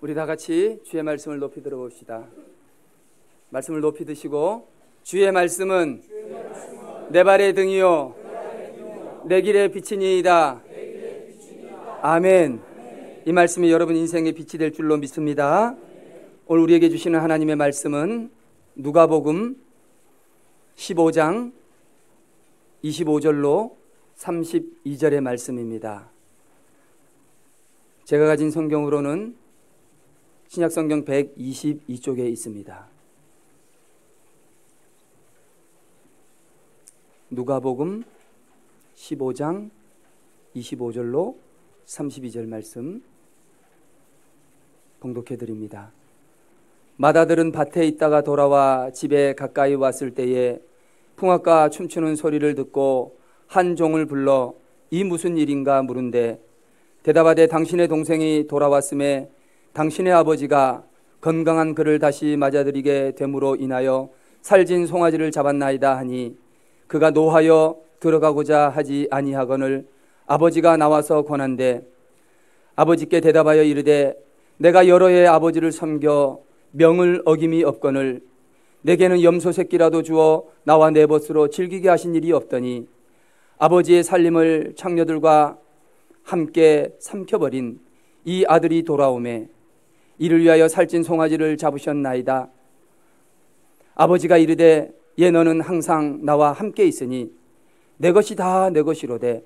우리 다 같이 주의 말씀을 높이 들어봅시다. 말씀을 높이 드시고, 주의 말씀은 내 발의 등이요 내 길의 빛이니이다. 아멘. 이 말씀이 여러분 인생의 빛이 될 줄로 믿습니다. 오늘 우리에게 주시는 하나님의 말씀은 누가복음 15장 25절로 32절의 말씀입니다. 제가 가진 성경으로는 신약성경 122쪽에 있습니다. 누가복음 15장 25절로 32절 말씀 봉독해 드립니다. 마다들은 밭에 있다가 돌아와 집에 가까이 왔을 때에 풍악과 춤추는 소리를 듣고 한 종을 불러 이 무슨 일인가 물은데 대답하되 당신의 동생이 돌아왔음에 당신의 아버지가 건강한 그를 다시 맞아들이게 됨으로 인하여 살진 송아지를 잡았나이다 하니 그가 노하여 들어가고자 하지 아니하거늘 아버지가 나와서 권한대 아버지께 대답하여 이르되 내가 여러 해 아버지를 섬겨 명을 어김이 없거늘 내게는 염소 새끼라도 주어 나와 내 벗으로 즐기게 하신 일이 없더니 아버지의 살림을 창녀들과 함께 삼켜버린 이 아들이 돌아오매 이를 위하여 살찐 송아지를 잡으셨나이다. 아버지가 이르되 얘 너는 항상 나와 함께 있으니 내 것이 다 내 것이로되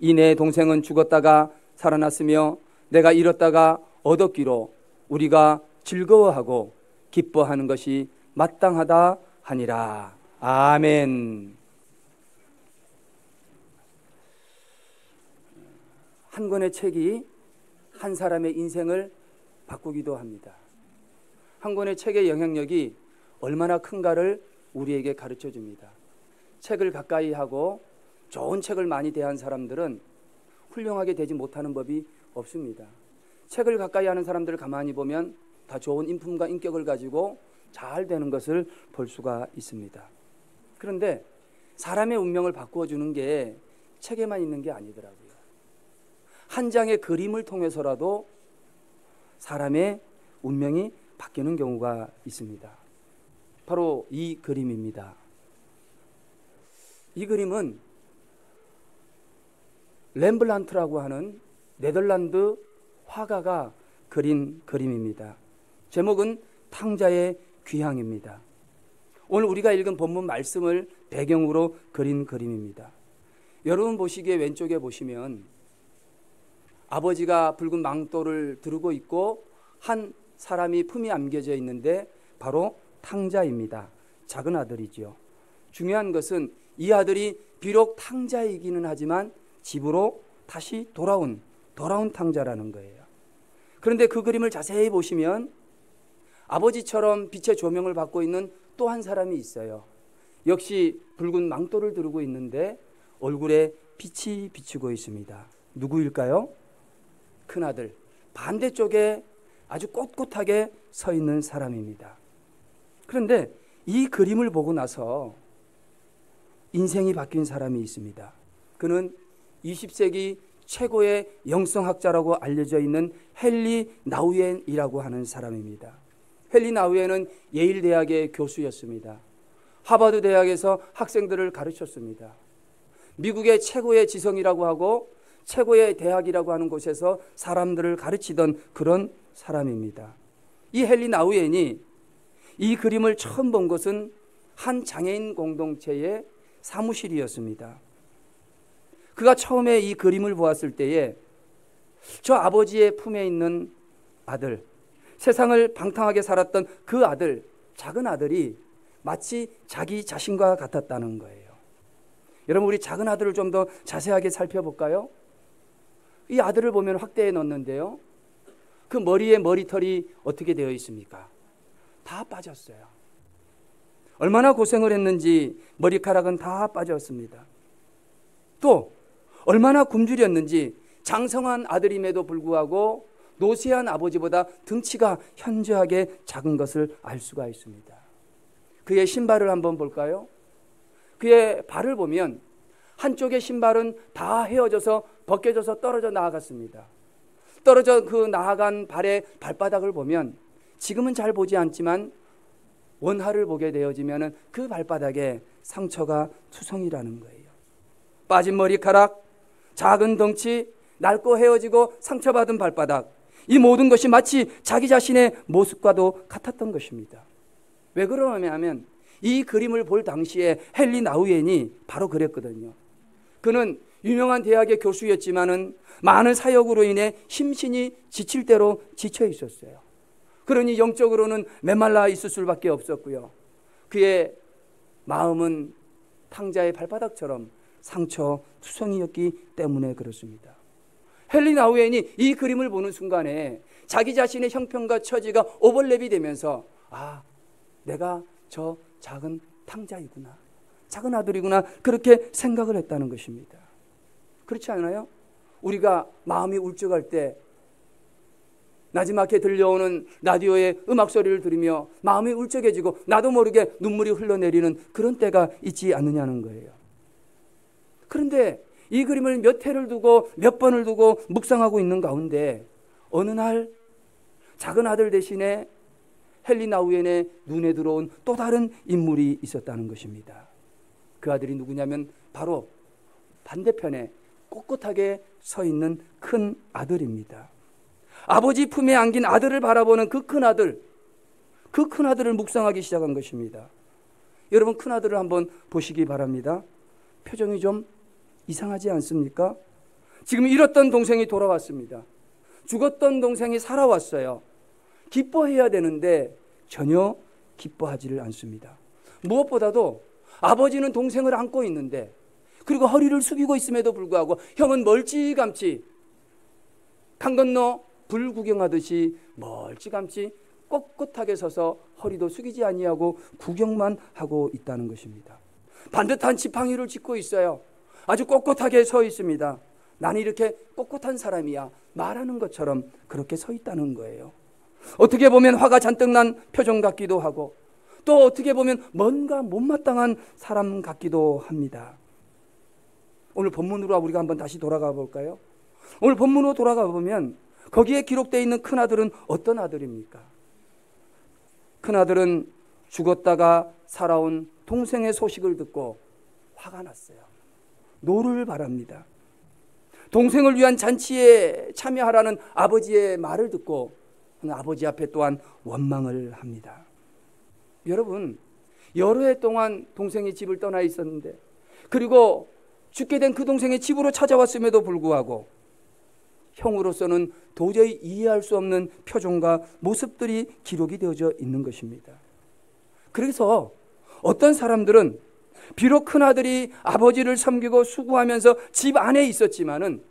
이 내 동생은 죽었다가 살아났으며 내가 잃었다가 얻었기로 우리가 즐거워하고 기뻐하는 것이 마땅하다 하니라. 아멘. 한 권의 책이 한 사람의 인생을 바꾸기도 합니다. 한 권의 책의 영향력이 얼마나 큰가를 우리에게 가르쳐 줍니다. 책을 가까이 하고 좋은 책을 많이 대한 사람들은 훌륭하게 되지 못하는 법이 없습니다. 책을 가까이 하는 사람들을 가만히 보면 다 좋은 인품과 인격을 가지고 잘 되는 것을 볼 수가 있습니다. 그런데 사람의 운명을 바꾸어 주는 게 책에만 있는 게 아니더라고요. 한 장의 그림을 통해서라도 사람의 운명이 바뀌는 경우가 있습니다. 바로 이 그림입니다. 이 그림은 렘블란트라고 하는 네덜란드 화가가 그린 그림입니다. 제목은 탕자의 귀향입니다. 오늘 우리가 읽은 본문 말씀을 배경으로 그린 그림입니다. 여러분 보시기에 왼쪽에 보시면 아버지가 붉은 망토를 두르고 있고 한 사람이 품이 안겨져 있는데 바로 탕자입니다. 작은 아들이죠. 중요한 것은 이 아들이 비록 탕자이기는 하지만 집으로 다시 돌아온 탕자라는 거예요. 그런데 그 그림을 자세히 보시면 아버지처럼 빛의 조명을 받고 있는 또 한 사람이 있어요. 역시 붉은 망토를 두르고 있는데 얼굴에 빛이 비추고 있습니다. 누구일까요? 큰아들, 반대쪽에 아주 꼿꼿하게 서 있는 사람입니다. 그런데 이 그림을 보고 나서 인생이 바뀐 사람이 있습니다. 그는 20세기 최고의 영성학자라고 알려져 있는 헨리 나우엔이라고 하는 사람입니다. 헨리 나우엔은 예일 대학의 교수였습니다. 하버드 대학에서 학생들을 가르쳤습니다. 미국의 최고의 지성이라고 하고 최고의 대학이라고 하는 곳에서 사람들을 가르치던 그런 사람입니다. 이 헨리 나우엔이 이 그림을 처음 본 것은 한 장애인 공동체의 사무실이었습니다. 그가 처음에 이 그림을 보았을 때에 저 아버지의 품에 있는 아들, 세상을 방탕하게 살았던 그 아들, 작은 아들이 마치 자기 자신과 같았다는 거예요. 여러분, 우리 작은 아들을 좀 더 자세하게 살펴볼까요? 이 아들을 보면 확대해 놓는데요. 그 머리에 머리털이 어떻게 되어 있습니까? 다 빠졌어요. 얼마나 고생을 했는지 머리카락은 다 빠졌습니다. 또 얼마나 굶주렸는지 장성한 아들임에도 불구하고 노쇠한 아버지보다 등치가 현저하게 작은 것을 알 수가 있습니다. 그의 신발을 한번 볼까요? 그의 발을 보면 한쪽의 신발은 다 헤어져서 벗겨져서 떨어져 나아갔습니다. 떨어져 그 나아간 발의 발바닥을 보면 지금은 잘 보지 않지만 원하를 보게 되어지면 그 발바닥에 상처가 투성이라는 거예요. 빠진 머리카락, 작은 덩치, 낡고 헤어지고 상처받은 발바닥, 이 모든 것이 마치 자기 자신의 모습과도 같았던 것입니다. 왜 그러냐면 이 그림을 볼 당시에 헨리 나우엔이 바로 그랬거든요. 그는 유명한 대학의 교수였지만은 많은 사역으로 인해 심신이 지칠 대로 지쳐 있었어요. 그러니 영적으로는 메말라 있을 수밖에 없었고요. 그의 마음은 탕자의 발바닥처럼 상처 투성이었기 때문에 그렇습니다. 헨리 나우엔이 이 그림을 보는 순간에 자기 자신의 형편과 처지가 오버랩이 되면서 내가 저 작은 탕자이구나, 작은 아들이구나, 그렇게 생각을 했다는 것입니다. 그렇지 않아요? 우리가 마음이 울적할 때 나지막히 들려오는 라디오의 음악 소리를 들으며 마음이 울적해지고 나도 모르게 눈물이 흘러내리는 그런 때가 있지 않느냐는 거예요. 그런데 이 그림을 몇 회를 두고 몇 번을 두고 묵상하고 있는 가운데 어느 날 작은 아들 대신에 헨리 나우엔의 눈에 들어온 또 다른 인물이 있었다는 것입니다. 그 아들이 누구냐면 바로 반대편에 꼿꼿하게 서 있는 큰 아들입니다. 아버지 품에 안긴 아들을 바라보는 그 큰 아들, 그 큰 아들을 묵상하기 시작한 것입니다. 여러분, 큰 아들을 한번 보시기 바랍니다. 표정이 좀 이상하지 않습니까? 지금 잃었던 동생이 돌아왔습니다. 죽었던 동생이 살아왔어요. 기뻐해야 되는데 전혀 기뻐하지를 않습니다. 무엇보다도 아버지는 동생을 안고 있는데, 그리고 허리를 숙이고 있음에도 불구하고 형은 멀찌감치 강 건너 불 구경하듯이 멀찌감치 꼿꼿하게 서서 허리도 숙이지 아니하고 구경만 하고 있다는 것입니다. 반듯한 지팡이를 짚고 있어요. 아주 꼿꼿하게 서 있습니다. 나는 이렇게 꼿꼿한 사람이야 말하는 것처럼 그렇게 서 있다는 거예요. 어떻게 보면 화가 잔뜩 난 표정 같기도 하고, 또 어떻게 보면 뭔가 못마땅한 사람 같기도 합니다. 오늘 본문으로 우리가 한번 다시 돌아가 볼까요? 오늘 본문으로 돌아가 보면 거기에 기록되어 있는 큰아들은 어떤 아들입니까? 큰아들은 죽었다가 살아온 동생의 소식을 듣고 화가 났어요. 노를 바랍니다. 동생을 위한 잔치에 참여하라는 아버지의 말을 듣고 아버지 앞에 또한 원망을 합니다. 여러분, 여러 해 동안 동생이 집을 떠나 있었는데, 그리고 죽게 된 그 동생의 집으로 찾아왔음에도 불구하고 형으로서는 도저히 이해할 수 없는 표정과 모습들이 기록이 되어져 있는 것입니다. 그래서 어떤 사람들은 비록 큰아들이 아버지를 섬기고 수고하면서 집 안에 있었지만은,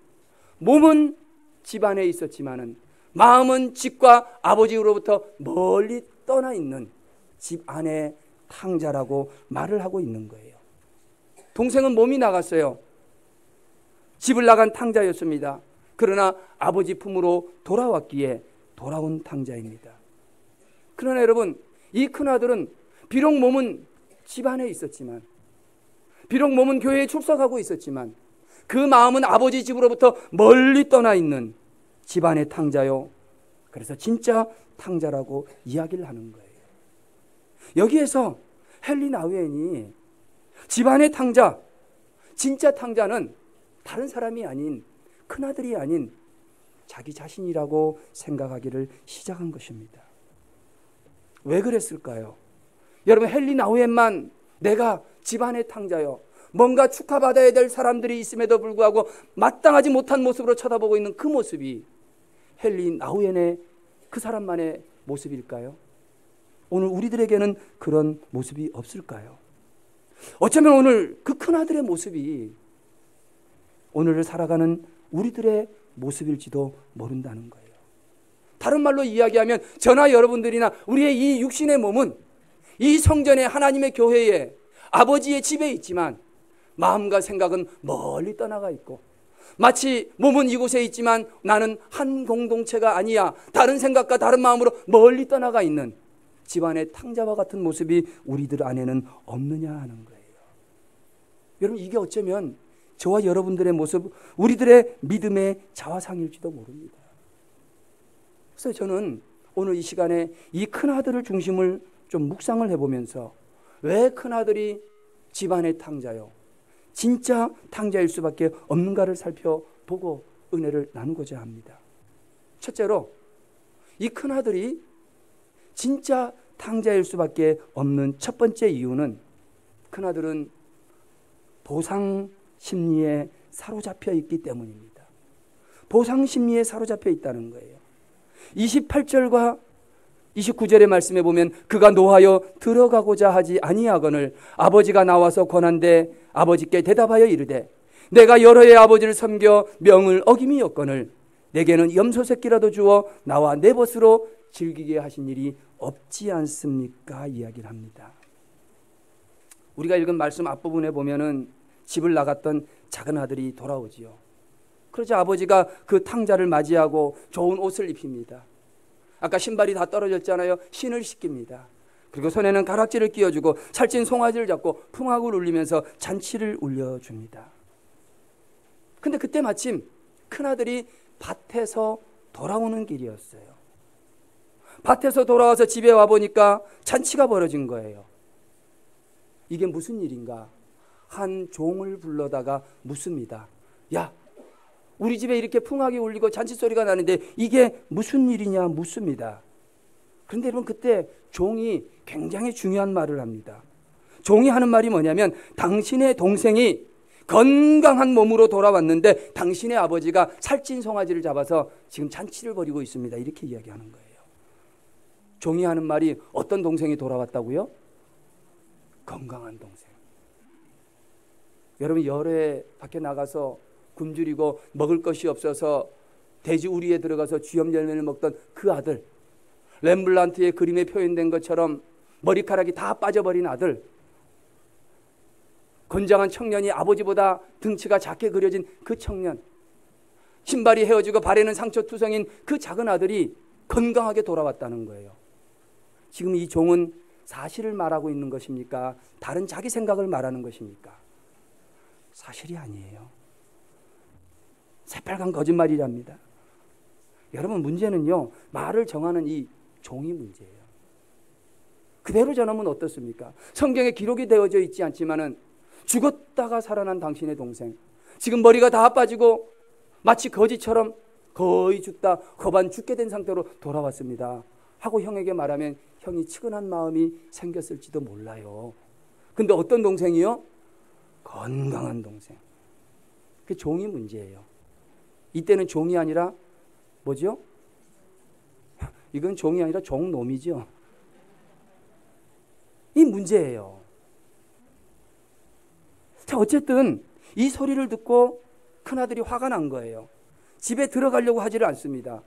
몸은 집 안에 있었지만은 마음은 집과 아버지로부터 멀리 떠나 있는 집 안에 탕자라고 말을 하고 있는 거예요. 동생은 몸이 나갔어요. 집을 나간 탕자였습니다. 그러나 아버지 품으로 돌아왔기에 돌아온 탕자입니다. 그러나 여러분, 이 큰아들은 비록 몸은 집 안에 있었지만, 비록 몸은 교회에 출석하고 있었지만, 그 마음은 아버지 집으로부터 멀리 떠나 있는 집안의 탕자요. 그래서 진짜 탕자라고 이야기를 하는 거예요. 여기에서 헨리 나우엔이 집안의 탕자, 진짜 탕자는 다른 사람이 아닌, 큰아들이 아닌 자기 자신이라고 생각하기를 시작한 것입니다. 왜 그랬을까요? 여러분, 헨리 나우엔만 내가 집안의 탕자요, 뭔가 축하받아야 될 사람들이 있음에도 불구하고 마땅하지 못한 모습으로 쳐다보고 있는 그 모습이 헨리 나우엔의 그 사람만의 모습일까요? 오늘 우리들에게는 그런 모습이 없을까요? 어쩌면 오늘 그 큰아들의 모습이 오늘을 살아가는 우리들의 모습일지도 모른다는 거예요. 다른 말로 이야기하면 저나 여러분들이나 우리의 이 육신의 몸은 이 성전에, 하나님의 교회에, 아버지의 집에 있지만 마음과 생각은 멀리 떠나가 있고, 마치 몸은 이곳에 있지만 나는 한 공동체가 아니야, 다른 생각과 다른 마음으로 멀리 떠나가 있는 집안의 탕자와 같은 모습이 우리들 안에는 없느냐 하는 거예요. 여러분, 이게 어쩌면 저와 여러분들의 모습, 우리들의 믿음의 자화상일지도 모릅니다. 그래서 저는 오늘 이 시간에 이 큰아들을 중심을 좀 묵상을 해보면서 왜 큰아들이 집안의 탕자요, 진짜 탕자일 수밖에 없는가를 살펴보고 은혜를 나누고자 합니다. 첫째로 이 큰아들이 진짜 탕자일 수밖에 없는 첫 번째 이유는 큰아들은 보상 심리에 사로잡혀 있기 때문입니다. 보상 심리에 사로잡혀 있다는 거예요. 28절과 29절의 말씀에 보면 그가 노하여 들어가고자 하지 아니하거늘 아버지가 나와서 권한대 아버지께 대답하여 이르되 내가 여러 해 아버지를 섬겨 명을 어김이 없거늘 내게는 염소 새끼라도 주어 나와 내 벗으로 즐기게 하신 일이 없지 않습니까? 이야기를 합니다. 우리가 읽은 말씀 앞부분에 보면은 집을 나갔던 작은 아들이 돌아오지요. 그러자 아버지가 그 탕자를 맞이하고 좋은 옷을 입힙니다. 아까 신발이 다 떨어졌잖아요. 신을 씻깁니다. 그리고 손에는 가락지를 끼워주고 살찐 송아지를 잡고 풍악을 울리면서 잔치를 울려줍니다. 근데 그때 마침 큰아들이 밭에서 돌아오는 길이었어요. 밭에서 돌아와서 집에 와보니까 잔치가 벌어진 거예요. 이게 무슨 일인가? 한 종을 불러다가 묻습니다. 야, 우리 집에 이렇게 풍악이 울리고 잔치 소리가 나는데 이게 무슨 일이냐 묻습니다. 그런데 여러분 그때 종이 굉장히 중요한 말을 합니다. 종이 하는 말이 뭐냐면 당신의 동생이 건강한 몸으로 돌아왔는데 당신의 아버지가 살찐 송아지를 잡아서 지금 잔치를 벌이고 있습니다. 이렇게 이야기하는 거예요. 종이 하는 말이 어떤 동생이 돌아왔다고요? 건강한 동생. 여러분 여러 해 밖에 나가서 굶주리고 먹을 것이 없어서 돼지 우리에 들어가서 쥐염 열매를 먹던 그 아들, 렘블란트의 그림에 표현된 것처럼 머리카락이 다 빠져버린 아들, 건장한 청년이 아버지보다 등치가 작게 그려진 그 청년, 신발이 헤어지고 발에는 상처투성인 그 작은 아들이 건강하게 돌아왔다는 거예요. 지금 이 종은 사실을 말하고 있는 것입니까? 다른 자기 생각을 말하는 것입니까? 사실이 아니에요. 새빨간 거짓말이랍니다. 여러분 문제는요, 말을 정하는 이 종이 문제예요. 그대로 전하면 어떻습니까? 성경에 기록이 되어져 있지 않지만은 죽었다가 살아난 당신의 동생, 지금 머리가 다 빠지고 마치 거지처럼 거의 죽다 거반 죽게 된 상태로 돌아왔습니다 하고 형에게 말하면 형이 측은한 마음이 생겼을지도 몰라요. 근데 어떤 동생이요? 건강한 동생. 그 종이 문제예요. 이때는 종이 아니라 뭐죠? 이건 종이 아니라 종놈이죠. 이 문제예요. 자, 어쨌든 이 소리를 듣고 큰아들이 화가 난 거예요. 집에 들어가려고 하지를 않습니다.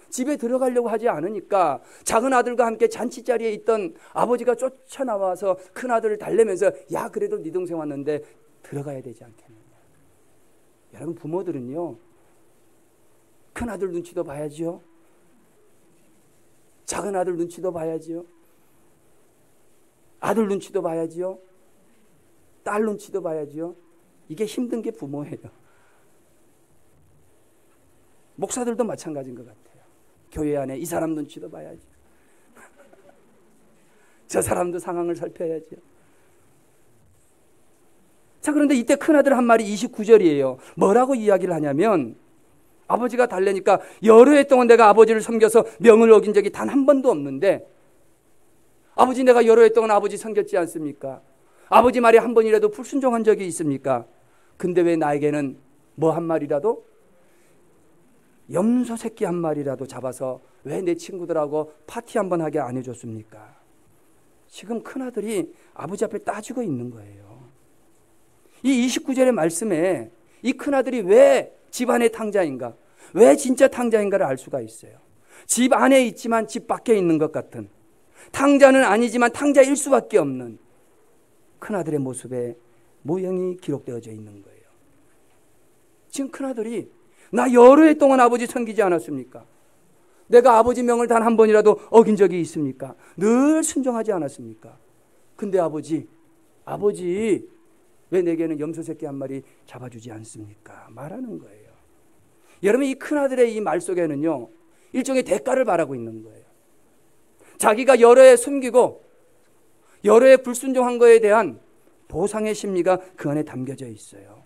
집에 들어가려고 하지 않으니까 작은 아들과 함께 잔치자리에 있던 아버지가 쫓아나와서 큰아들을 달래면서 야, 그래도 네 동생 왔는데 들어가야 되지 않겠느냐. 여러분 부모들은요, 큰아들 눈치도 봐야죠. 작은 아들 눈치도 봐야죠. 아들 눈치도 봐야죠. 딸 눈치도 봐야죠. 이게 힘든 게 부모예요. 목사들도 마찬가지인 것 같아요. 교회 안에 이 사람 눈치도 봐야죠. 저 사람도 상황을 살펴야죠. 자, 그런데 이때 큰아들 한 말이 29절이에요. 뭐라고 이야기를 하냐면 아버지가 달래니까 여러 해 동안 내가 아버지를 섬겨서 명을 어긴 적이 단 한 번도 없는데 아버지 내가 여러 해 동안 아버지 섬겼지 않습니까? 아버지 말에 한 번이라도 불순종한 적이 있습니까? 근데 왜 나에게는 뭐 한 마리라도? 염소 새끼 한 마리라도 잡아서 왜 내 친구들하고 파티 한번 하게 안 해줬습니까? 지금 큰아들이 아버지 앞에 따지고 있는 거예요. 이 29절의 말씀에 이 큰아들이 왜 집안의 탕자인가, 왜 진짜 탕자인가를 알 수가 있어요. 집 안에 있지만 집 밖에 있는 것 같은, 탕자는 아니지만 탕자일 수밖에 없는 큰아들의 모습에 모형이 기록되어져 있는 거예요. 지금 큰아들이 나 여러 해 동안 아버지 섬기지 않았습니까? 내가 아버지 명을 단 한 번이라도 어긴 적이 있습니까? 늘 순종하지 않았습니까? 근데 아버지 왜 내게는 염소 새끼 한 마리 잡아주지 않습니까? 말하는 거예요. 여러분 이 큰아들의 이 말 속에는요, 일종의 대가를 바라고 있는 거예요. 자기가 여러 해 숨기고 여러 해 불순종한 거에 대한 보상의 심리가 그 안에 담겨져 있어요.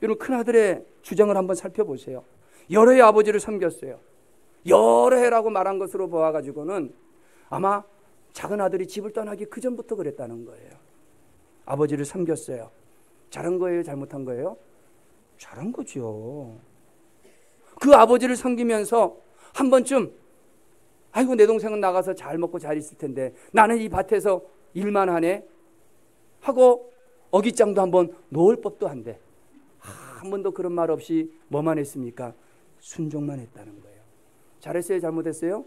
여러분, 큰아들의 주장을 한번 살펴보세요. 여러 해 아버지를 섬겼어요. 여러 해라고 말한 것으로 보아가지고는 아마 작은 아들이 집을 떠나기 그 전부터 그랬다는 거예요. 아버지를 섬겼어요. 잘한 거예요? 잘못한 거예요? 잘한 거죠. 그 아버지를 섬기면서 한 번쯤 아이고, 내 동생은 나가서 잘 먹고 잘 있을 텐데 나는 이 밭에서 일만 하네 하고 어깃장도 한번 놓을 법도 한데 한 번도 그런 말 없이 뭐만 했습니까? 순종만 했다는 거예요. 잘했어요? 잘못했어요?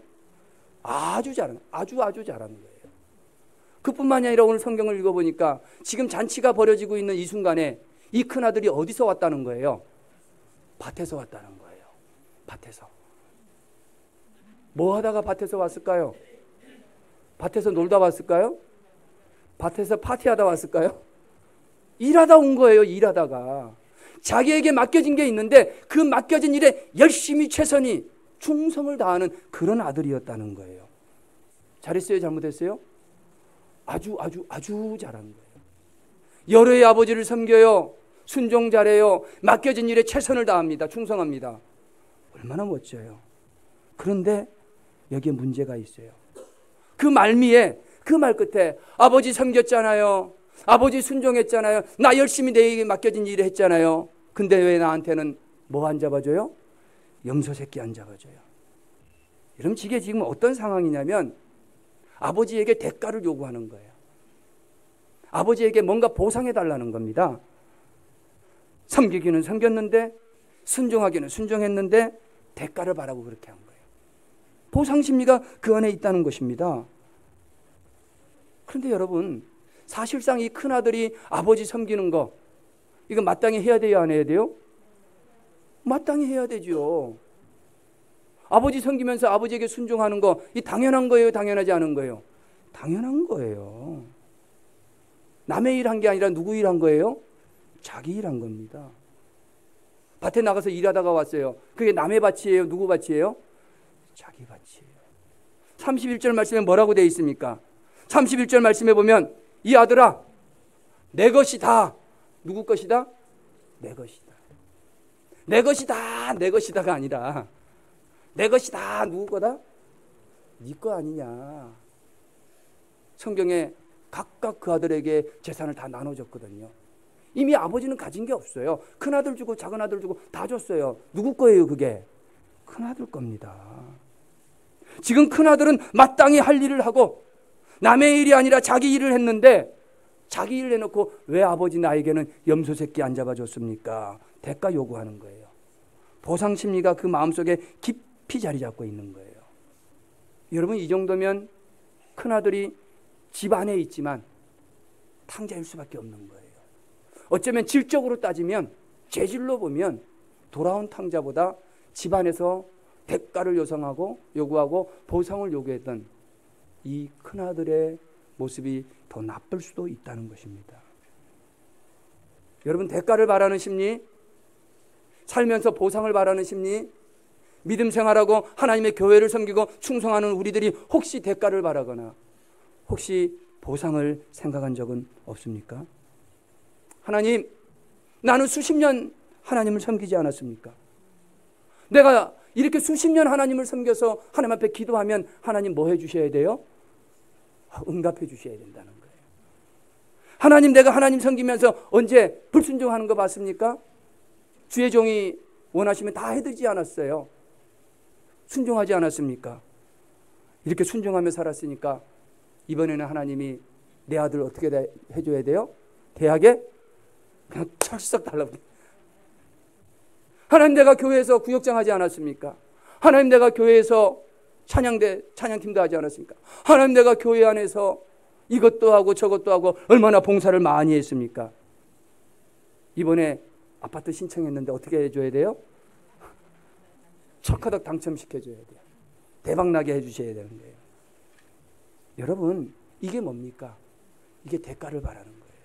아주 잘하는, 아주 잘하는 거예요. 그뿐만이 아니라 오늘 성경을 읽어보니까 지금 잔치가 벌어지고 있는 이 순간에 이 큰아들이 어디서 왔다는 거예요? 밭에서 왔다는 거예요. 밭에서. 뭐 하다가 밭에서 왔을까요? 밭에서 놀다 왔을까요? 밭에서 파티하다 왔을까요? 일하다 온 거예요. 일하다가. 자기에게 맡겨진 게 있는데 그 맡겨진 일에 열심히 최선이 충성을 다하는 그런 아들이었다는 거예요. 잘했어요? 잘못했어요? 아주 잘한 거예요. 여러 해 아버지를 섬겨요. 순종 잘해요. 맡겨진 일에 최선을 다합니다. 충성합니다. 얼마나 멋져요. 그런데 여기에 문제가 있어요. 그 말미에, 그 말 끝에 아버지 섬겼잖아요. 아버지 순종했잖아요. 나 열심히 내게 맡겨진 일을 했잖아요. 근데 왜 나한테는 뭐 안 잡아줘요? 염소 새끼 안 잡아줘요. 여러분, 이게 지금 어떤 상황이냐면 아버지에게 대가를 요구하는 거예요. 아버지에게 뭔가 보상해달라는 겁니다. 섬기기는 섬겼는데 순종하기는 순종했는데 대가를 바라고 그렇게 한 거예요. 보상 심리가 그 안에 있다는 것입니다. 그런데 여러분, 사실상 이 큰아들이 아버지 섬기는 거 이거 마땅히 해야 돼요? 안 해야 돼요? 마땅히 해야 되죠. 아버지 섬기면서 아버지에게 순종하는 거 이 당연한 거예요? 당연하지 않은 거예요? 당연한 거예요. 남의 일한 게 아니라 누구 일한 거예요? 자기 일한 겁니다. 밭에 나가서 일하다가 왔어요. 그게 남의 밭이에요? 누구 밭이에요? 자기 밭이에요. 31절 말씀에 뭐라고 되어 있습니까? 31절 말씀에 보면 이 아들아, 내 것이 다 누구 것이다? 내 것이다. 내 것이다, 내 것이다가 아니라 내 것이 다 누구 거다? 네 거 아니냐. 성경에 각각 그 아들에게 재산을 다 나눠줬거든요. 이미 아버지는 가진 게 없어요. 큰아들 주고 작은 아들 주고 다 줬어요. 누구 거예요 그게? 큰아들 겁니다. 지금 큰아들은 마땅히 할 일을 하고 남의 일이 아니라 자기 일을 했는데 자기 일을 해놓고 왜 아버지 나에게는 염소 새끼 안 잡아줬습니까? 대가 요구하는 거예요. 보상 심리가 그 마음속에 깊이 자리 잡고 있는 거예요. 여러분, 이 정도면 큰아들이 집 안에 있지만 탕자일 수밖에 없는 거예요. 어쩌면 질적으로 따지면, 재질로 보면 돌아온 탕자보다 집 안에서 대가를 요구하고 보상을 요구했던 이 큰아들의 모습이 더 나쁠 수도 있다는 것입니다. 여러분, 대가를 바라는 심리, 살면서 보상을 바라는 심리, 믿음 생활하고 하나님의 교회를 섬기고 충성하는 우리들이 혹시 대가를 바라거나 혹시 보상을 생각한 적은 없습니까? 하나님, 나는 수십 년 하나님을 섬기지 않았습니까? 내가 이렇게 수십 년 하나님을 섬겨서 하나님 앞에 기도하면 하나님 뭐 해주셔야 돼요? 응답해 주셔야 된다는 거예요. 하나님, 내가 하나님 섬기면서 언제 불순종하는 거 봤습니까? 주의 종이 원하시면 다 해드리지 않았어요. 순종하지 않았습니까? 이렇게 순종하며 살았으니까 이번에는 하나님이 내 아들 어떻게 해줘야 돼요? 대학에 그냥 철썩 달라고. 하나님, 내가 교회에서 구역장 하지 않았습니까? 하나님, 내가 교회에서 찬양팀도 하지 않았습니까? 하나님, 내가 교회 안에서 이것도 하고 저것도 하고 얼마나 봉사를 많이 했습니까? 이번에 아파트 신청했는데 어떻게 해줘야 돼요? 척하덕 당첨시켜줘야 돼요. 대박나게 해주셔야 되는 거예요. 여러분, 이게 뭡니까? 이게 대가를 바라는 거예요.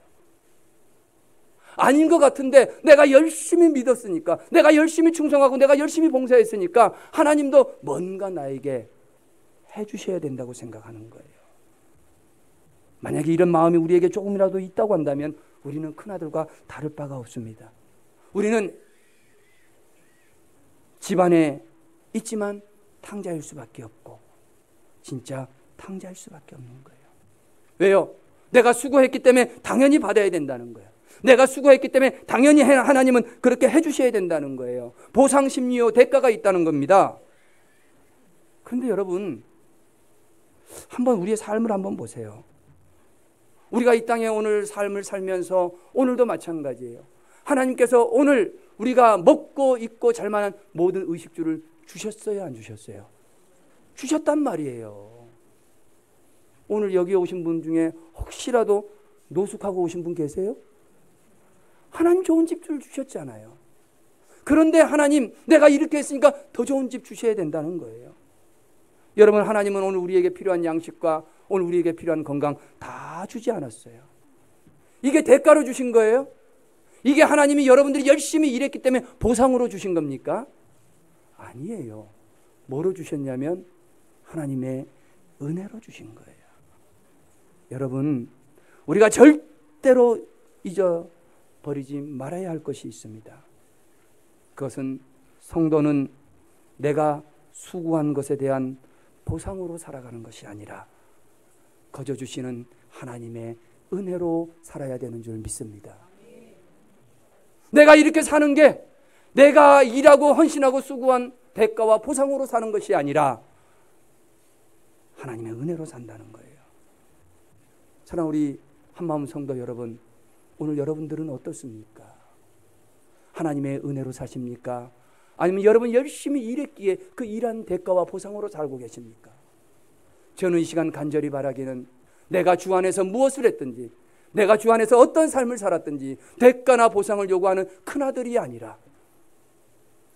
아닌 것 같은데 내가 열심히 믿었으니까, 내가 열심히 충성하고 내가 열심히 봉사했으니까 하나님도 뭔가 나에게 해주셔야 된다고 생각하는 거예요. 만약에 이런 마음이 우리에게 조금이라도 있다고 한다면 우리는 큰아들과 다를 바가 없습니다. 우리는 집안에 있지만 탕자일 수밖에 없고 진짜 탕자일 수밖에 없는 거예요. 왜요? 내가 수고했기 때문에 당연히 받아야 된다는 거예요. 내가 수고했기 때문에 당연히 하나님은 그렇게 해주셔야 된다는 거예요. 보상심리요, 대가가 있다는 겁니다. 그런데 여러분, 한번 우리의 삶을 한번 보세요. 우리가 이 땅에 오늘 삶을 살면서 오늘도 마찬가지예요. 하나님께서 오늘 우리가 먹고 입고 잘 만한 모든 의식주를 주셨어요, 안 주셨어요? 주셨단 말이에요. 오늘 여기 오신 분 중에 혹시라도 노숙하고 오신 분 계세요? 하나님 좋은 집을 주셨잖아요. 그런데 하나님, 내가 이렇게 했으니까 더 좋은 집 주셔야 된다는 거예요. 여러분, 하나님은 오늘 우리에게 필요한 양식과 오늘 우리에게 필요한 건강 다 주지 않았어요. 이게 대가로 주신 거예요? 이게 하나님이 여러분들이 열심히 일했기 때문에 보상으로 주신 겁니까? 아니에요. 뭐로 주셨냐면 하나님의 은혜로 주신 거예요. 여러분, 우리가 절대로 잊어버리지 말아야 할 것이 있습니다. 그것은 성도는 내가 수고한 것에 대한 보상으로 살아가는 것이 아니라 거저 주시는 하나님의 은혜로 살아야 되는 줄 믿습니다. 내가 이렇게 사는 게 내가 일하고 헌신하고 수고한 대가와 보상으로 사는 것이 아니라 하나님의 은혜로 산다는 거예요. 사랑하는 우리 한마음 성도 여러분, 오늘 여러분들은 어떻습니까? 하나님의 은혜로 사십니까? 아니면 여러분 열심히 일했기에 그 일한 대가와 보상으로 살고 계십니까? 저는 이 시간 간절히 바라기는 내가 주 안에서 무엇을 했든지, 내가 주 안에서 어떤 삶을 살았든지 대가나 보상을 요구하는 큰아들이 아니라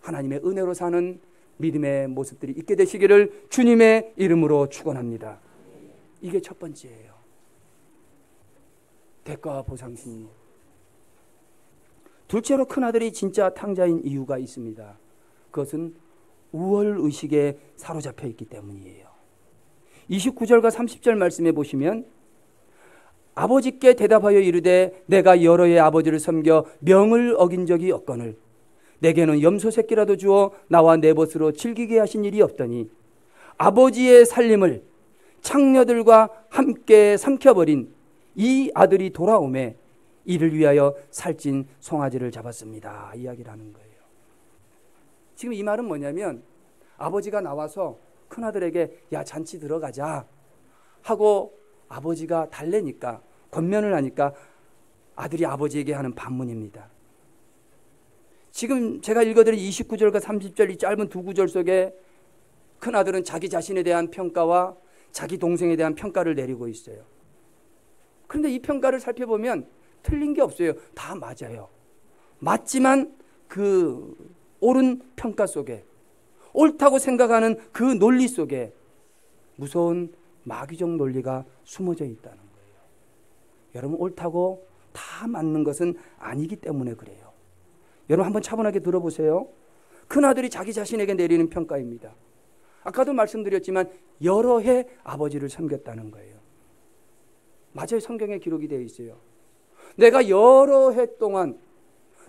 하나님의 은혜로 사는 믿음의 모습들이 있게 되시기를 주님의 이름으로 축원합니다. 이게 첫 번째예요. 대가와 보상 심리. 둘째로 큰아들이 진짜 탕자인 이유가 있습니다. 그것은 우월의식에 사로잡혀 있기 때문이에요. 29절과 30절 말씀에 보시면 아버지께 대답하여 이르되 내가 여러 해 아버지를 섬겨 명을 어긴 적이 없거늘 내게는 염소 새끼라도 주어 나와 내 벗으로 즐기게 하신 일이 없더니 아버지의 살림을 창녀들과 함께 삼켜버린 이 아들이 돌아오매 이를 위하여 살찐 송아지를 잡았습니다. 이야기를 하는 거예요. 지금 이 말은 뭐냐면 아버지가 나와서 큰아들에게 야 잔치 들어가자 하고 아버지가 달래니까 권면을 하니까 아들이 아버지에게 하는 반문입니다. 지금 제가 읽어드린 29절과 30절 이 짧은 두 구절 속에 큰아들은 자기 자신에 대한 평가와 자기 동생에 대한 평가를 내리고 있어요. 그런데 이 평가를 살펴보면 틀린 게 없어요. 다 맞아요. 맞지만 그 옳은 평가 속에, 옳다고 생각하는 그 논리 속에 무서운 마귀적 논리가 숨어져 있다는 거예요. 여러분, 옳다고 다 맞는 것은 아니기 때문에 그래요. 여러분 한번 차분하게 들어보세요. 큰아들이 자기 자신에게 내리는 평가입니다. 아까도 말씀드렸지만 여러 해 아버지를 섬겼다는 거예요. 맞아요. 성경에 기록이 되어 있어요. 내가 여러 해 동안,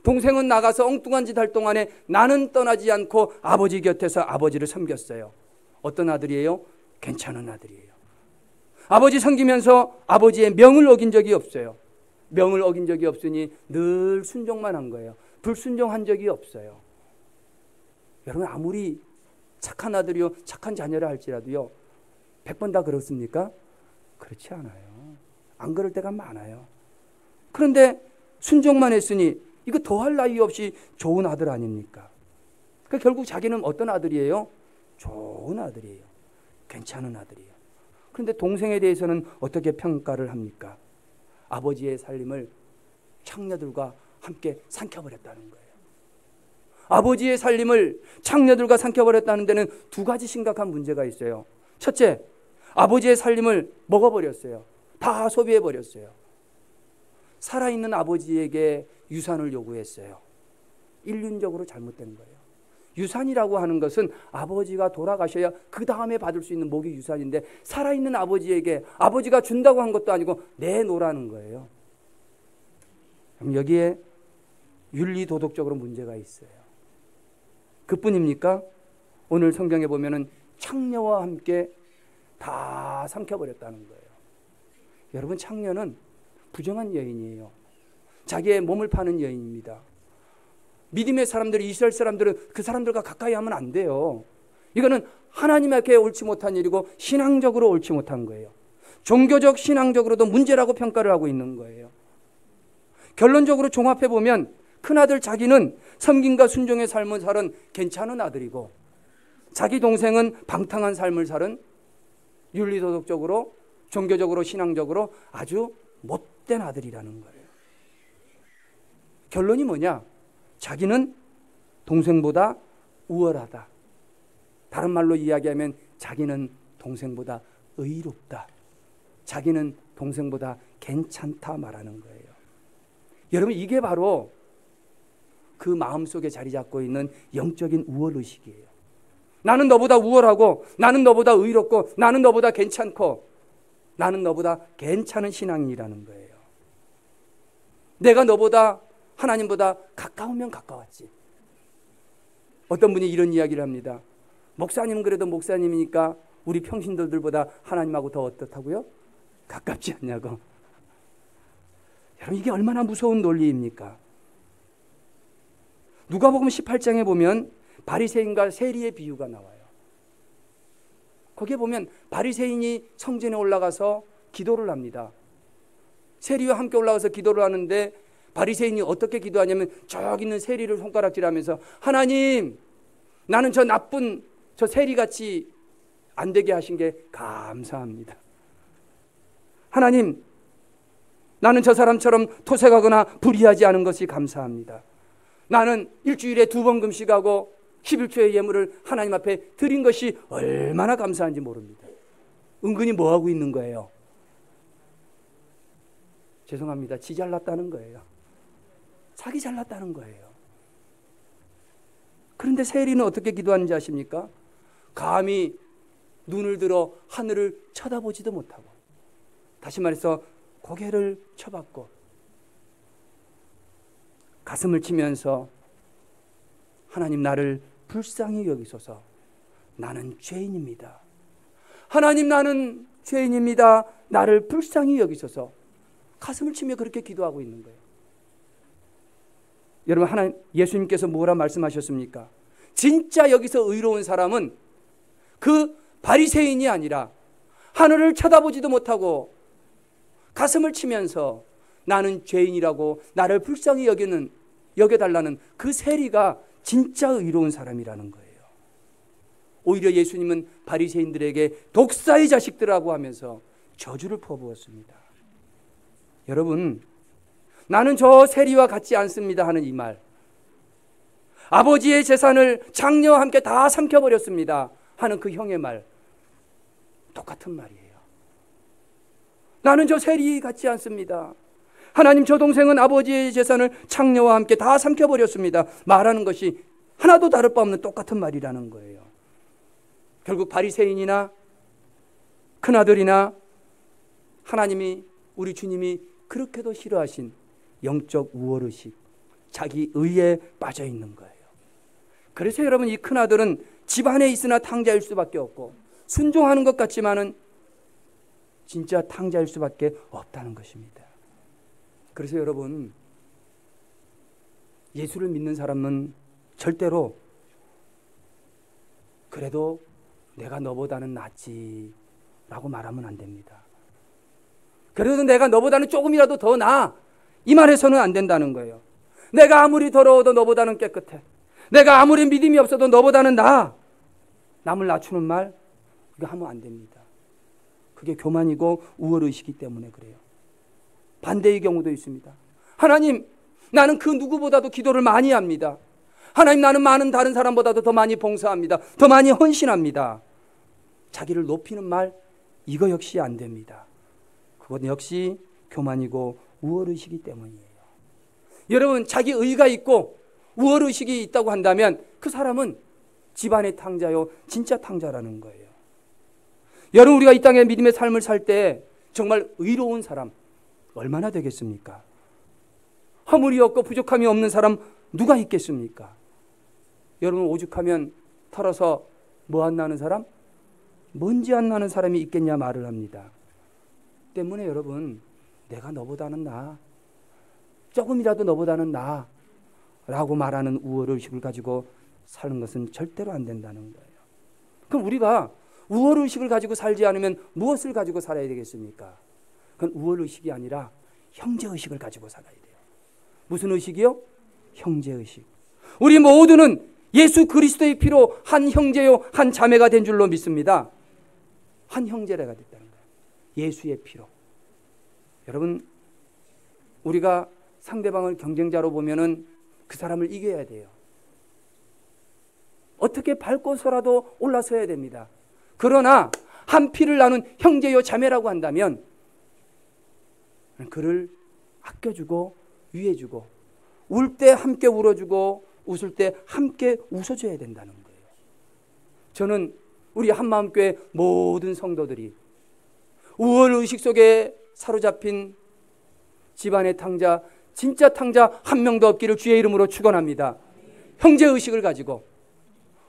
동생은 나가서 엉뚱한 짓 할 동안에 나는 떠나지 않고 아버지 곁에서 아버지를 섬겼어요. 어떤 아들이에요? 괜찮은 아들이에요. 아버지 섬기면서 아버지의 명을 어긴 적이 없어요. 명을 어긴 적이 없으니 늘 순종만 한 거예요. 불순종한 적이 없어요. 여러분 아무리 착한 아들이요 착한 자녀라 할지라도요 100번 다 그렇습니까? 그렇지 않아요. 안 그럴 때가 많아요. 그런데 순종만 했으니 이거 더할 나위 없이 좋은 아들 아닙니까? 그러니까 결국 자기는 어떤 아들이에요? 좋은 아들이에요. 괜찮은 아들이에요. 그런데 동생에 대해서는 어떻게 평가를 합니까? 아버지의 살림을 창녀들과 함께 삼켜버렸다는 거예요. 아버지의 살림을 창녀들과 삼켜버렸다는 데는 두 가지 심각한 문제가 있어요. 첫째, 아버지의 살림을 먹어버렸어요. 다 소비해버렸어요. 살아있는 아버지에게 유산을 요구했어요. 인륜적으로 잘못된 거예요. 유산이라고 하는 것은 아버지가 돌아가셔야 그 다음에 받을 수 있는 목이 유산인데, 살아있는 아버지에게 아버지가 준다고 한 것도 아니고 내놓으라는 거예요. 그럼 여기에 윤리 도덕적으로 문제가 있어요. 그뿐입니까? 오늘 성경에 보면은 창녀와 함께 다 삼켜버렸다는 거예요. 여러분, 창녀는 부정한 여인이에요. 자기의 몸을 파는 여인입니다. 믿음의 사람들이, 이스라엘 사람들은 그 사람들과 가까이 하면 안 돼요. 이거는 하나님에게 옳지 못한 일이고 신앙적으로 옳지 못한 거예요. 종교적, 신앙적으로도 문제라고 평가를 하고 있는 거예요. 결론적으로 종합해 보면 큰아들 자기는 섬김과 순종의 삶을 살은 괜찮은 아들이고, 자기 동생은 방탕한 삶을 살은 윤리도덕적으로, 종교적으로, 신앙적으로 아주 못된 아들이라는 거예요. 결론이 뭐냐? 자기는 동생보다 우월하다. 다른 말로 이야기하면 자기는 동생보다 의롭다. 자기는 동생보다 괜찮다 말하는 거예요. 여러분, 이게 바로 그 마음속에 자리 잡고 있는 영적인 우월의식이에요. 나는 너보다 우월하고, 나는 너보다 의롭고, 나는 너보다 괜찮고, 나는 너보다 괜찮은 신앙이라는 거예요. 내가 너보다, 하나님보다 가까우면 가까웠지. 어떤 분이 이런 이야기를 합니다. 목사님은 그래도 목사님이니까 우리 평신도들보다 하나님하고 더 어떻다고요? 가깝지 않냐고. 여러분, 이게 얼마나 무서운 논리입니까? 누가복음 18장에 보면 바리새인과 세리의 비유가 나와요. 거기에 보면 바리새인이 성전에 올라가서 기도를 합니다. 세리와 함께 올라가서 기도를 하는데, 바리새인이 어떻게 기도하냐면 저기 있는 세리를 손가락질하면서, 하나님, 나는 저 나쁜 저 세리같이 안 되게 하신 게 감사합니다. 하나님, 나는 저 사람처럼 토색하거나 불의하지 않은 것이 감사합니다. 나는 일주일에 2번 금식하고 11조의 예물을 하나님 앞에 드린 것이 얼마나 감사한지 모릅니다. 은근히 뭐하고 있는 거예요? 죄송합니다. 지 잘났다는 거예요. 자기 잘났다는 거예요. 그런데 세리는 어떻게 기도하는지 아십니까? 감히 눈을 들어 하늘을 쳐다보지도 못하고, 다시 말해서 고개를 쳐박고 가슴을 치면서, 하나님, 나를 불쌍히 여기소서. 나는 죄인입니다. 하나님, 나는 죄인입니다. 나를 불쌍히 여기소서. 가슴을 치며 그렇게 기도하고 있는 거예요. 여러분, 하나님, 예수님께서 뭐라 말씀하셨습니까? 진짜 여기서 의로운 사람은 그 바리새인이 아니라 하늘을 쳐다보지도 못하고 가슴을 치면서 나는 죄인이라고 나를 불쌍히 여겨달라는 그 세리가 진짜 의로운 사람이라는 거예요. 오히려 예수님은 바리새인들에게 독사의 자식들이라고 하면서 저주를 퍼부었습니다. 여러분, 나는 저 세리와 같지 않습니다 하는 이 말, 아버지의 재산을 장녀와 함께 다 삼켜버렸습니다 하는 그 형의 말, 똑같은 말이에요. 나는 저 세리 같지 않습니다. 하나님, 저 동생은 아버지의 재산을 장녀와 함께 다 삼켜버렸습니다 말하는 것이 하나도 다를 바 없는 똑같은 말이라는 거예요. 결국 바리새인이나 큰아들이나 하나님이, 우리 주님이 그렇게도 싫어하신 영적 우월의식, 자기 의에 빠져 있는 거예요. 그래서 여러분, 이 큰아들은 집안에 있으나 탕자일 수밖에 없고, 순종하는 것 같지만은 진짜 탕자일 수밖에 없다는 것입니다. 그래서 여러분, 예수를 믿는 사람은 절대로 그래도 내가 너보다는 낫지 라고 말하면 안 됩니다. 그래도 내가 너보다는 조금이라도 더 나아, 이 말에서는 안 된다는 거예요. 내가 아무리 더러워도 너보다는 깨끗해, 내가 아무리 믿음이 없어도 너보다는 나아, 남을 낮추는 말, 이거 하면 안 됩니다. 그게 교만이고 우월의식이기 때문에 그래요. 반대의 경우도 있습니다. 하나님, 나는 그 누구보다도 기도를 많이 합니다. 하나님, 나는 많은 다른 사람보다도 더 많이 봉사합니다. 더 많이 헌신합니다. 자기를 높이는 말, 이거 역시 안 됩니다. 그것 역시 교만이고 우월의식이 때문이에요. 여러분, 자기 의가 있고 우월의식이 있다고 한다면 그 사람은 집안의 탕자요, 진짜 탕자라는 거예요. 여러분, 우리가 이 땅에 믿음의 삶을 살 때 정말 의로운 사람 얼마나 되겠습니까? 허물이 없고 부족함이 없는 사람 누가 있겠습니까? 여러분, 오죽하면 털어서 뭐 안 나는 사람? 먼지 안 나는 사람이 있겠냐 말을 합니다. 때문에 여러분, 내가 너보다는 나아, 조금이라도 너보다는 나아 라고 말하는 우월의식을 가지고 사는 것은 절대로 안 된다는 거예요. 그럼 우리가 우월의식을 가지고 살지 않으면 무엇을 가지고 살아야 되겠습니까? 그건 우월의식이 아니라 형제의식을 가지고 살아야 돼요. 무슨 의식이요? 형제의식. 우리 모두는 예수 그리스도의 피로 한 형제요 한 자매가 된 줄로 믿습니다. 한 형제가 됐다는 거예요. 예수의 피로. 여러분, 우리가 상대방을 경쟁자로 보면은 그 사람을 이겨야 돼요. 어떻게 밟고서라도 올라서야 됩니다. 그러나 한 피를 나눈 형제요 자매라고 한다면 그를 아껴주고 위해주고 울 때 함께 울어주고 웃을 때 함께 웃어줘야 된다는 거예요. 저는 우리 한마음교회 모든 성도들이 우월의식 속에 사로잡힌 집안의 탕자, 진짜 탕자 한 명도 없기를 주의 이름으로 축원합니다. 형제의식을 가지고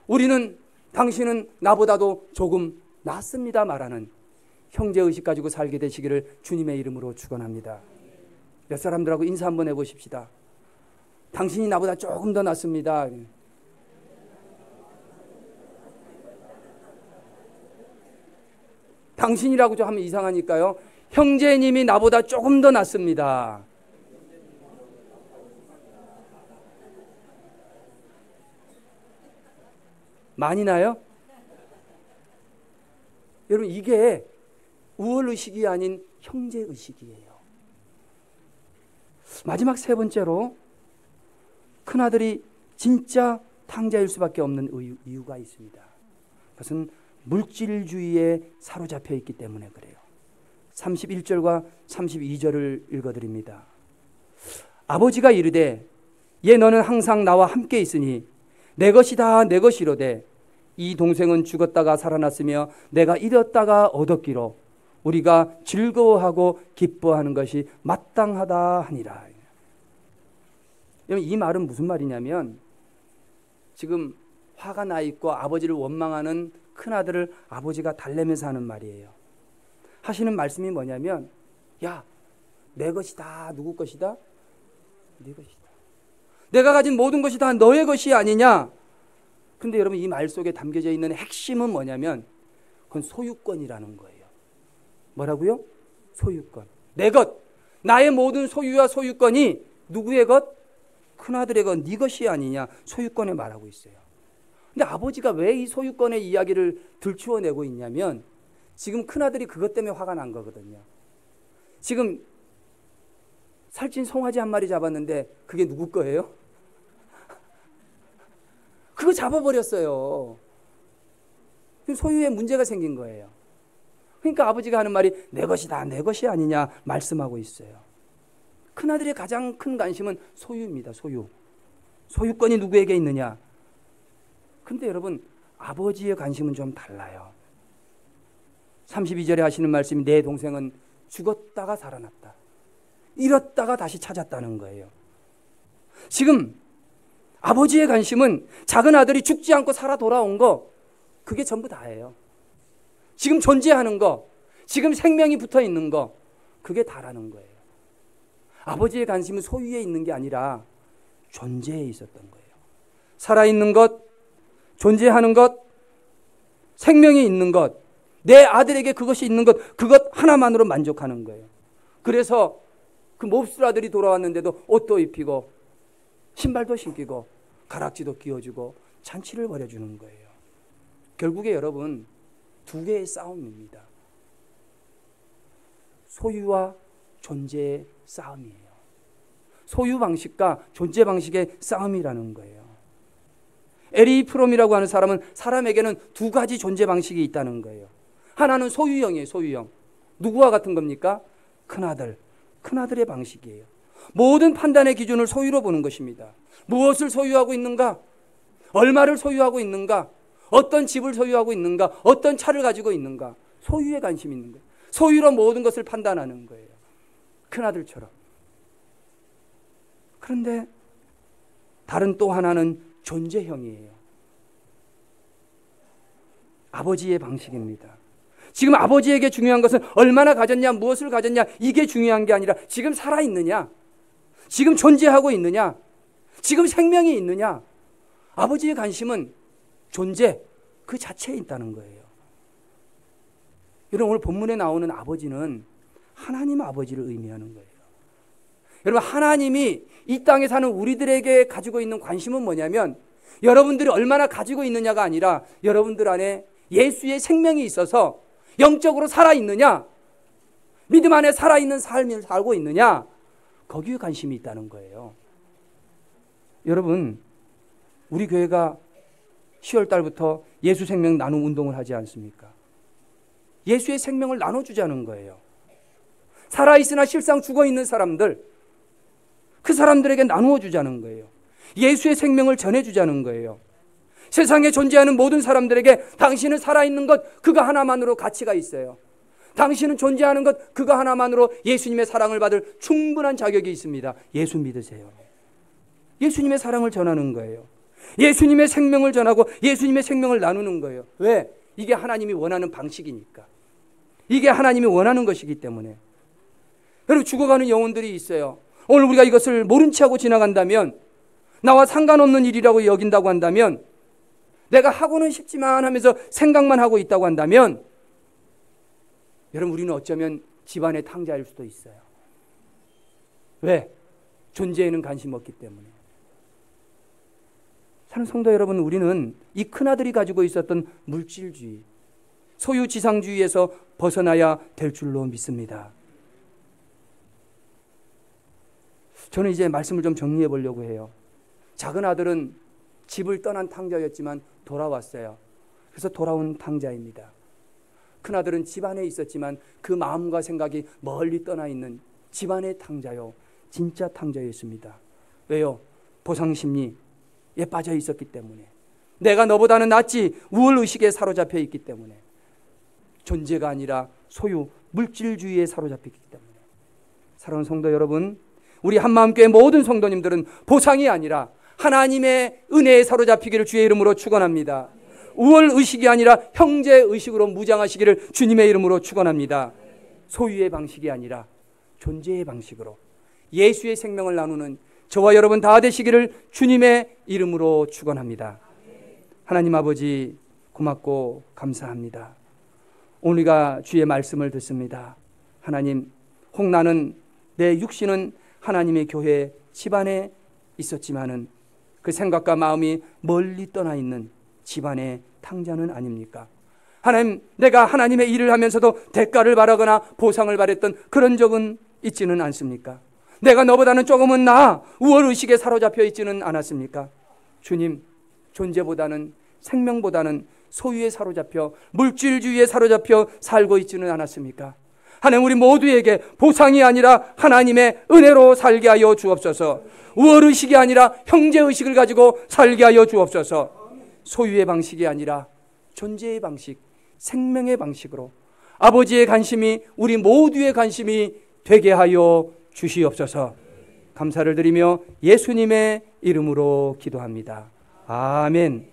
우리는 당신은 나보다도 조금 낫습니다 말하는 형제의식 가지고 살게 되시기를 주님의 이름으로 축원합니다. 몇 사람들하고 인사 한번 해보십시다. 당신이 나보다 조금 더 낫습니다. 당신이라고 좀 하면 이상하니까요. 형제님이 나보다 조금 더 낫습니다. 많이 나요? 여러분, 이게 우월의식이 아닌 형제의식이에요. 마지막 세 번째로 큰아들이 진짜 탕자일 수밖에 없는 이유가 있습니다. 그것은 물질주의에 사로잡혀 있기 때문에 그래요. 31절과 32절을 읽어드립니다. 아버지가 이르되 얘 너는 항상 나와 함께 있으니 내 것이다 내 것이로되 이 동생은 죽었다가 살아났으며 내가 잃었다가 얻었기로 우리가 즐거워하고 기뻐하는 것이 마땅하다 하니라. 이 말은 무슨 말이냐면 지금 화가 나 있고 아버지를 원망하는 큰아들을 아버지가 달래면서 하는 말이에요. 하시는 말씀이 뭐냐면 야, 내 것이다. 누구 것이다? 네 것이다. 내가 가진 모든 것이 다 너의 것이 아니냐? 근데 여러분, 이 말 속에 담겨져 있는 핵심은 뭐냐면 그건 소유권이라는 거예요. 뭐라고요? 소유권. 내 것. 나의 모든 소유와 소유권이 누구의 것? 큰아들의 것, 네 것이 아니냐? 소유권에 말하고 있어요. 근데 아버지가 왜 이 소유권의 이야기를 들추어내고 있냐면 지금 큰아들이 그것 때문에 화가 난 거거든요. 지금 살찐 송아지 한 마리 잡았는데 그게 누구 거예요? 그거 잡아버렸어요. 소유에 문제가 생긴 거예요. 그러니까 아버지가 하는 말이 내 것이다 내 것이 아니냐 말씀하고 있어요. 큰아들의 가장 큰 관심은 소유입니다. 소유. 소유권이 누구에게 있느냐. 근데 여러분, 아버지의 관심은 좀 달라요. 32절에 하시는 말씀이 내 동생은 죽었다가 살아났다. 잃었다가 다시 찾았다는 거예요. 지금 아버지의 관심은 작은 아들이 죽지 않고 살아 돌아온 거, 그게 전부 다예요. 지금 존재하는 거, 지금 생명이 붙어 있는 거, 그게 다라는 거예요. 아버지의 관심은 소유에 있는 게 아니라 존재에 있었던 거예요. 살아있는 것, 존재하는 것, 생명이 있는 것, 내 아들에게 그것이 있는 것, 그것 하나만으로 만족하는 거예요. 그래서 그 몹쓸 아들이 돌아왔는데도 옷도 입히고 신발도 신기고 가락지도 끼워주고 잔치를 벌여주는 거예요. 결국에 여러분, 두 개의 싸움입니다. 소유와 존재의 싸움이에요. 소유 방식과 존재 방식의 싸움이라는 거예요. 에리 프롬이라고 하는 사람은 사람에게는 두 가지 존재 방식이 있다는 거예요. 하나는 소유형이에요. 소유형. 누구와 같은 겁니까? 큰아들, 큰아들의 방식이에요. 모든 판단의 기준을 소유로 보는 것입니다. 무엇을 소유하고 있는가? 얼마를 소유하고 있는가? 어떤 집을 소유하고 있는가? 어떤 차를 가지고 있는가? 소유에 관심이 있는 거예요. 소유로 모든 것을 판단하는 거예요. 큰아들처럼. 그런데 다른 또 하나는 존재형이에요. 아버지의 방식입니다. 지금 아버지에게 중요한 것은 얼마나 가졌냐, 무엇을 가졌냐, 이게 중요한 게 아니라 지금 살아있느냐, 지금 존재하고 있느냐, 지금 생명이 있느냐. 아버지의 관심은 존재 그 자체에 있다는 거예요. 여러분, 오늘 본문에 나오는 아버지는 하나님 아버지를 의미하는 거예요. 여러분, 하나님이 이 땅에 사는 우리들에게 가지고 있는 관심은 뭐냐면 여러분들이 얼마나 가지고 있느냐가 아니라 여러분들 안에 예수의 생명이 있어서 영적으로 살아있느냐, 믿음 안에 살아있는 삶을 살고 있느냐, 거기에 관심이 있다는 거예요. 여러분, 우리 교회가 10월 달부터 예수 생명 나눔 운동을 하지 않습니까? 예수의 생명을 나눠주자는 거예요. 살아있으나 실상 죽어있는 사람들, 그 사람들에게 나누어 주자는 거예요. 예수의 생명을 전해주자는 거예요. 세상에 존재하는 모든 사람들에게 당신은 살아있는 것 그거 하나만으로 가치가 있어요. 당신은 존재하는 것 그거 하나만으로 예수님의 사랑을 받을 충분한 자격이 있습니다. 예수 믿으세요. 예수님의 사랑을 전하는 거예요. 예수님의 생명을 전하고 예수님의 생명을 나누는 거예요. 왜? 이게 하나님이 원하는 방식이니까. 이게 하나님이 원하는 것이기 때문에. 여러분, 죽어가는 영혼들이 있어요. 오늘 우리가 이것을 모른 채 하고 지나간다면, 나와 상관없는 일이라고 여긴다고 한다면, 내가 하고는 싶지만 하면서 생각만 하고 있다고 한다면, 여러분, 우리는 어쩌면 집안의 탕자일 수도 있어요. 왜? 존재에는 관심 없기 때문에. 사는 성도 여러분, 우리는 이 큰아들이 가지고 있었던 물질주의, 소유지상주의에서 벗어나야 될 줄로 믿습니다. 저는 이제 말씀을 좀 정리해 보려고 해요. 작은 아들은 집을 떠난 탕자였지만 돌아왔어요. 그래서 돌아온 탕자입니다. 큰아들은 집안에 있었지만 그 마음과 생각이 멀리 떠나 있는 집안의 탕자요, 진짜 탕자였습니다. 왜요? 보상심리에 빠져 있었기 때문에. 내가 너보다는 낫지, 우월의식에 사로잡혀 있기 때문에. 존재가 아니라 소유, 물질주의에 사로잡혔기 때문에. 사랑하는 성도 여러분, 우리 한마음교회 모든 성도님들은 보상이 아니라 하나님의 은혜에 사로잡히기를 주의 이름으로 축원합니다. 우월의식이 아니라 형제의식으로 무장하시기를 주님의 이름으로 축원합니다. 소유의 방식이 아니라 존재의 방식으로 예수의 생명을 나누는 저와 여러분 다 되시기를 주님의 이름으로 축원합니다. 하나님 아버지, 고맙고 감사합니다. 오늘 우리가 주의 말씀을 듣습니다. 하나님, 혹 나는 내 육신은 하나님의 교회 집안에 있었지만은 그 생각과 마음이 멀리 떠나 있는 집안의 탕자는 아닙니까? 하나님, 내가 하나님의 일을 하면서도 대가를 바라거나 보상을 바랬던 그런 적은 있지는 않습니까? 내가 너보다는 조금은 나아 우월의식에 사로잡혀 있지는 않았습니까? 주님, 존재보다는, 생명보다는 소유에 사로잡혀, 물질주의에 사로잡혀 살고 있지는 않았습니까? 하나님, 우리 모두에게 보상이 아니라 하나님의 은혜로 살게 하여 주옵소서. 우월의식이 아니라 형제의식을 가지고 살게 하여 주옵소서. 소유의 방식이 아니라 존재의 방식, 생명의 방식으로 아버지의 관심이 우리 모두의 관심이 되게 하여 주시옵소서. 감사를 드리며 예수님의 이름으로 기도합니다. 아멘.